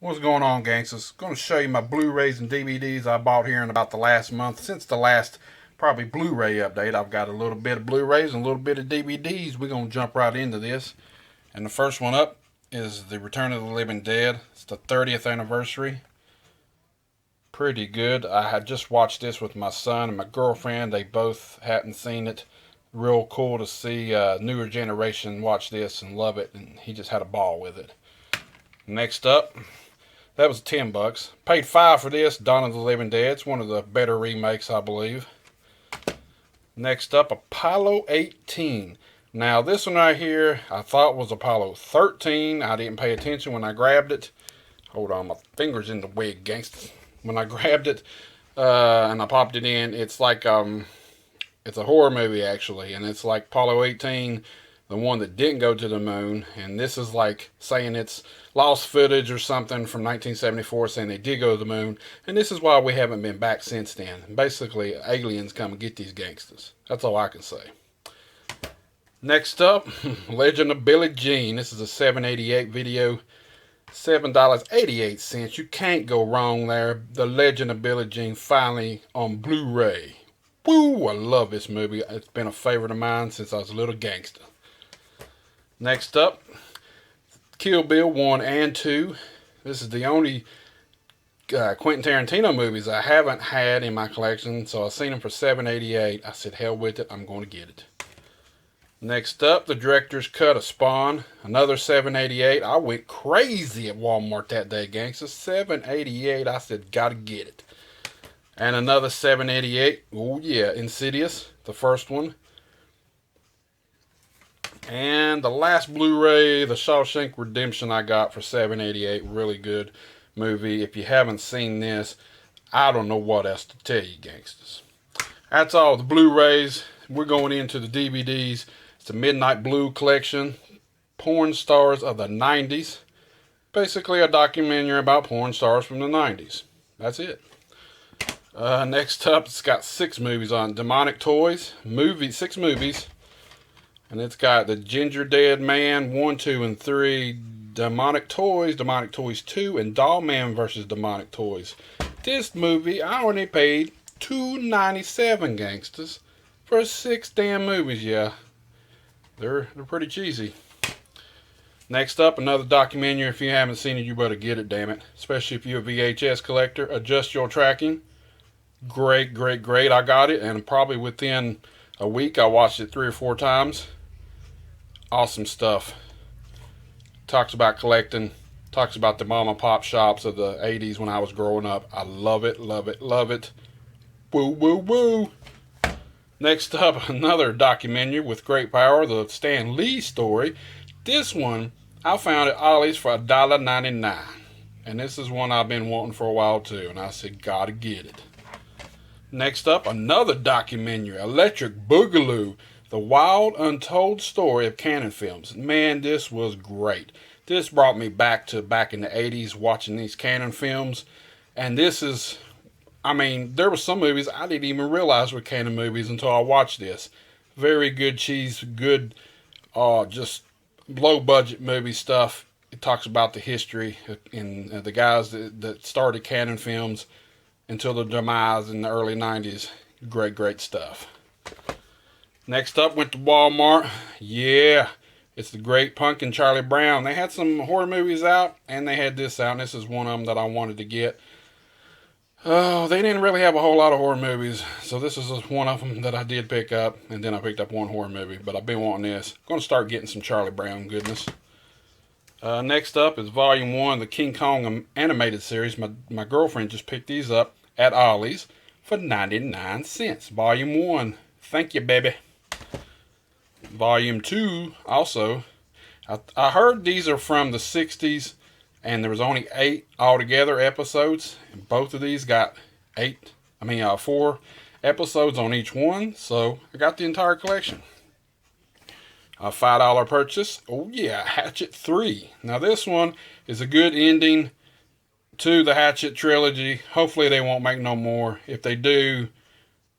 What's going on, gangsters? Going to show you my Blu-rays and DVDs I bought here in about the last month. Since the last probably Blu-ray update, I've got a little bit of Blu-rays and a little bit of DVDs. We're going to jump right into this. And the first one up is The Return of the Living Dead. It's the 30th anniversary. Pretty good. I had just watched this with my son and my girlfriend. They both hadn't seen it. Real cool to see a newer generation watch this and love it. And he just had a ball with it. Next up, that was $10. Paid $5 for this, Dawn of the Living Dead. It's one of the better remakes, I believe. Next up, Apollo 18. Now, this one right here, I thought was Apollo 13. I didn't pay attention when I grabbed it. Hold on, my finger's in the wig, gangsta. When I grabbed it and I popped it in, it's like it's a horror movie actually, and it's like Apollo 18. The one that didn't go to the moon, and this is like saying it's lost footage or something from 1974 saying they did go to the moon, and this is why we haven't been back since then. Basically, aliens come and get these gangsters. That's all I can say. Next up, Legend of Billie Jean. This is a $7.88 video, $7.88. You can't go wrong there. The Legend of Billie Jean finally on Blu Ray. Woo! I love this movie. It's been a favorite of mine since I was a little gangster. Next up, Kill Bill 1 and 2. This is the only Quentin Tarantino movies I haven't had in my collection, so I've seen them for $7.88. I said, hell with it, I'm going to get it. Next up, the director's cut of Spawn, another $7.88. I went crazy at Walmart that day, gangsters. $7.88. I said, gotta get it. And another $7.88. Oh yeah, Insidious, the first one. And the last Blu-ray, the Shawshank Redemption, I got for $7.88. Really good movie. If you haven't seen this, I don't know what else to tell you, gangsters. That's all the Blu-rays. We're going into the DVDs. It's the Midnight Blue collection. Porn stars of the 90s. Basically a documentary about porn stars from the 90s. That's it. Next up, it's got 6 movies on Demonic Toys. 6 movies. And it's got The Ginger Dead Man 1, 2, and 3, Demonic Toys 2, and Doll Man vs. Demonic Toys. This movie, I only paid $2.97, gangsters, for 6 damn movies. Yeah, they're pretty cheesy. Next up, another documentary. If you haven't seen it, you better get it, damn it. Especially if you're a VHS collector. Adjust Your Tracking. Great, great, great. I got it, and probably within a week, I watched it 3 or 4 times. Awesome stuff. Talks about collecting. Talks about the mom and pop shops of the 80s when I was growing up. I love it, love it, love it. Woo, woo, woo. Next up, another documentary with great power, the Stanleys Story. This one, I found at Ollie's for $1.99. And this is one I've been wanting for a while too. And I said, gotta get it. Next up, another documentary, Electric Boogaloo, the wild, untold story of Cannon films. Man, this was great. This brought me back in the 80s watching these Cannon films. And this is, I mean, there were some movies I didn't even realize were Cannon movies until I watched this. Very good cheese, good, just low-budget movie stuff. It talks about the history and the guys that started Cannon films until the demise in the early 90s. Great, great stuff. Next up, went to Walmart. Yeah, it's The Great Pumpkin, Charlie Brown. They had some horror movies out, and they had this out, and this is one of them that I wanted to get. Oh, they didn't really have a whole lot of horror movies, so this is one of them that I did pick up, and then I picked up one horror movie, but I've been wanting this. Going to start getting some Charlie Brown goodness. Next up is Volume 1, the King Kong animated series. My girlfriend just picked these up at Ollie's for 99 cents. Volume 1. Thank you, baby. Volume 2, also. I heard these are from the 60s, and there was only 8 altogether episodes. And both of these got 4 episodes on each one, so I got the entire collection. A $5 purchase. Oh yeah, Hatchet 3. Now this one is a good ending to the Hatchet trilogy. Hopefully they won't make no more. If they do,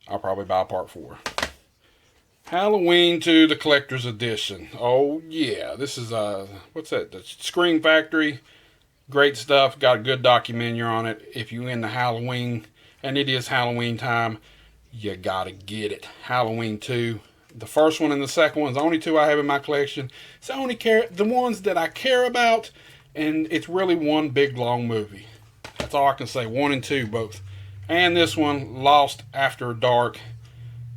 I'll probably buy part 4. Halloween 2, the collector's edition. Oh yeah, this is what's that? The Scream Factory Great stuff. Got a good documentary on it. If you're into Halloween, and it is Halloween time, you gotta get it. Halloween 2. The first one and the second one is the only two I have in my collection. It's the ones that I care about, and it's really one big long movie. That's all I can say. 1 and 2 both. And this one, Lost After Dark.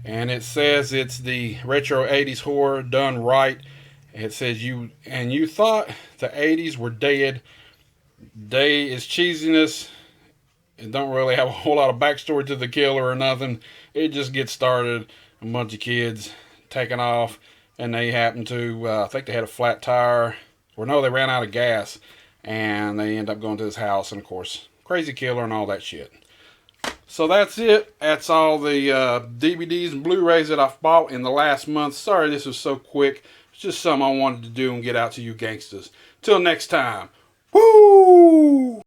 And it says it's the retro 80s horror done right. It says you thought the 80s were dead. They is cheesiness. It don't really have a whole lot of backstory to the killer or nothing. It just gets started. A bunch of kids taking off, and they happen to, I think they had a flat tire. Or no, they ran out of gas, and they end up going to this house, and of course, crazy killer and all that shit. So that's it. That's all the DVDs and Blu-rays that I've bought in the last month. Sorry this was so quick. It's just something I wanted to do and get out to you gangsters. Till next time. Woo!